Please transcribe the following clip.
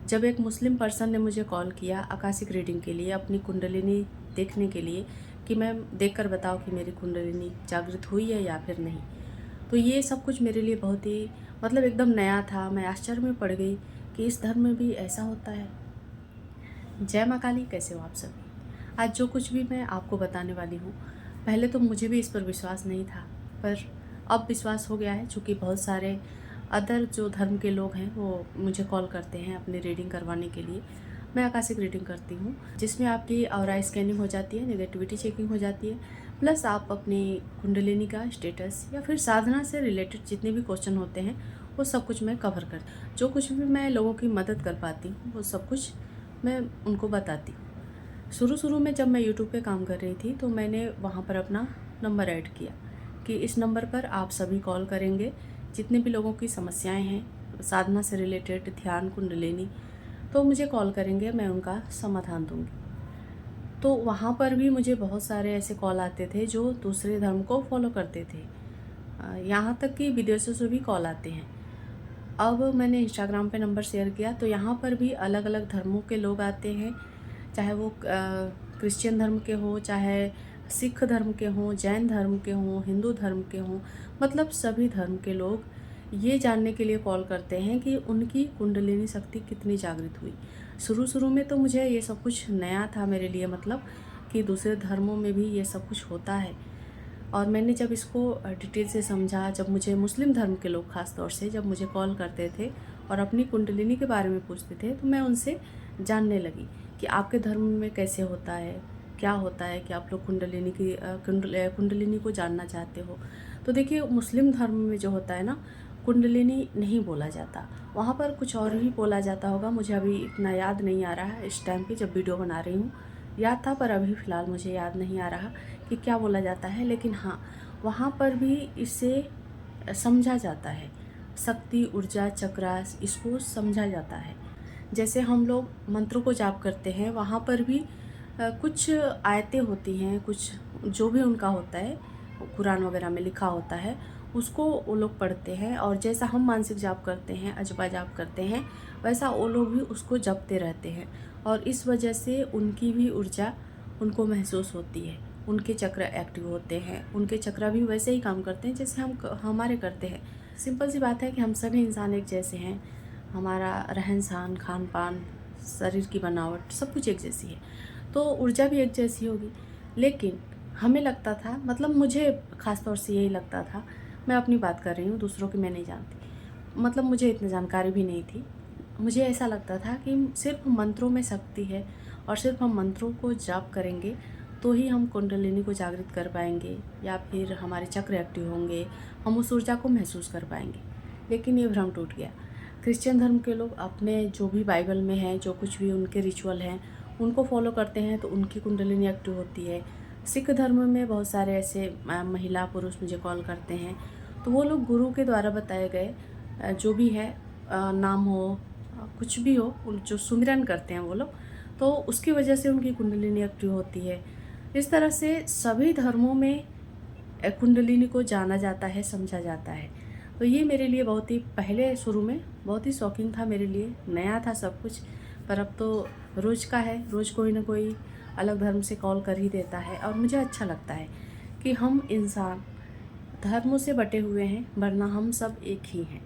जब एक Muslim person ने मुझे कॉल किया आकाशिक रीडिंग के लिए, अपनी कुंडलिनी देखने के लिए कि मैम देखकर बताओ कि मेरी कुंडलिनी जागृत हुई है या फिर नहीं। तो ये सब कुछ मेरे लिए बहुत ही मतलब एकदम नया था। मैं आश्चर्य में पड़ गई कि इस धर्म में भी ऐसा होता है। जय माँ काली, कैसे हो आप सभी। आज जो कुछ भी मैं आपको बताने वाली हूँ, पहले तो मुझे भी इस पर विश्वास नहीं था, पर अब विश्वास हो गया है। चूँकि बहुत सारे अदर जो धर्म के लोग हैं वो मुझे कॉल करते हैं अपनी रीडिंग करवाने के लिए। मैं आकाशिक रीडिंग करती हूँ जिसमें आपकी ऑरा स्कैनिंग हो जाती है, नेगेटिविटी चेकिंग हो जाती है, प्लस आप अपनी कुंडलिनी का स्टेटस या फिर साधना से रिलेटेड जितने भी क्वेश्चन होते हैं वो सब कुछ मैं कवर कर, जो कुछ भी मैं लोगों की मदद कर पाती हूँ वो सब कुछ मैं उनको बताती हूँ। शुरू में जब मैं यूट्यूब पे काम कर रही थी तो मैंने वहाँ पर अपना नंबर ऐड किया कि इस नंबर पर आप सभी कॉल करेंगे, जितने भी लोगों की समस्याएं हैं साधना से रिलेटेड, ध्यान, कुंडलिनी, तो मुझे कॉल करेंगे, मैं उनका समाधान दूंगी। तो वहाँ पर भी मुझे बहुत सारे ऐसे कॉल आते थे जो दूसरे धर्म को फॉलो करते थे। यहाँ तक कि विदेशों से भी कॉल आते हैं। अब मैंने इंस्टाग्राम पे नंबर शेयर किया तो यहाँ पर भी अलग अलग धर्मों के लोग आते हैं, चाहे वो क्रिश्चियन धर्म के हो, चाहे सिख धर्म के हों, जैन धर्म के हों, हिंदू धर्म के हों, मतलब सभी धर्म के लोग ये जानने के लिए कॉल करते हैं कि उनकी कुंडलिनी शक्ति कितनी जागृत हुई। शुरू में तो मुझे ये सब कुछ नया था मेरे लिए, मतलब कि दूसरे धर्मों में भी ये सब कुछ होता है। और मैंने जब इसको डिटेल से समझा, जब मुझे मुस्लिम धर्म के लोग ख़ास तौर से जब मुझे कॉल करते थे और अपनी कुंडलिनी के बारे में पूछते थे, तो मैं उनसे जानने लगी कि आपके धर्म में कैसे होता है, क्या होता है कि आप लोग कुंडलिनी को जानना चाहते हो। तो देखिए, मुस्लिम धर्म में जो होता है ना, कुंडलिनी नहीं बोला जाता, वहाँ पर कुछ और ही बोला जाता होगा। मुझे अभी इतना याद नहीं आ रहा है इस टाइम पे जब वीडियो बना रही हूँ। याद था पर अभी फ़िलहाल मुझे याद नहीं आ रहा कि क्या बोला जाता है। लेकिन हाँ, वहाँ पर भी इसे समझा जाता है, शक्ति, ऊर्जा, चक्रास, इसको समझा जाता है। जैसे हम लोग मंत्रों को जाप करते हैं, वहाँ पर भी कुछ आयतें होती हैं, कुछ जो भी उनका होता है, कुरान वगैरह में लिखा होता है, उसको वो लोग पढ़ते हैं। और जैसा हम मानसिक जाप करते हैं, अजबा जाप करते हैं, वैसा वो लोग भी उसको जपते रहते हैं। और इस वजह से उनकी भी ऊर्जा उनको महसूस होती है, उनके चक्र एक्टिव होते हैं, उनके चक्र भी वैसे ही काम करते हैं जैसे हम हमारे करते हैं। सिंपल सी बात है कि हम सभी इंसान एक जैसे हैं, हमारा रहन सहन, खान पान, शरीर की बनावट, सब कुछ एक जैसी है, तो ऊर्जा भी एक जैसी होगी। लेकिन हमें लगता था, मतलब मुझे ख़ास तौर से यही लगता था, मैं अपनी बात कर रही हूँ, दूसरों की मैं नहीं जानती, मतलब मुझे इतनी जानकारी भी नहीं थी। मुझे ऐसा लगता था कि सिर्फ मंत्रों में शक्ति है और सिर्फ हम मंत्रों को जाप करेंगे तो ही हम कुंडलिनी को जागृत कर पाएंगे या फिर हमारे चक्र एक्टिव होंगे, हम उस ऊर्जा को महसूस कर पाएंगे। लेकिन ये भ्रम टूट गया। क्रिश्चियन धर्म के लोग अपने जो भी बाइबल में है, जो कुछ भी उनके रिचुअल हैं, उनको फॉलो करते हैं तो उनकी कुंडलिनी एक्टिव होती है। सिख धर्म में बहुत सारे ऐसे महिला पुरुष मुझे कॉल करते हैं, तो वो लोग गुरु के द्वारा बताए गए जो भी है, नाम हो, कुछ भी हो, जो सुमिरन करते हैं वो लोग, तो उसकी वजह से उनकी कुंडलिनी एक्टिव होती है। इस तरह से सभी धर्मों में कुंडलिनी को जाना जाता है, समझा जाता है। तो ये मेरे लिए बहुत ही पहले शुरू में बहुत ही शॉकिंग था, मेरे लिए नया था सब कुछ। पर अब तो रोज़ का है, रोज़ कोई ना कोई अलग धर्म से कॉल कर ही देता है। और मुझे अच्छा लगता है कि हम इंसान धर्मों से बटे हुए हैं, वरना हम सब एक ही हैं।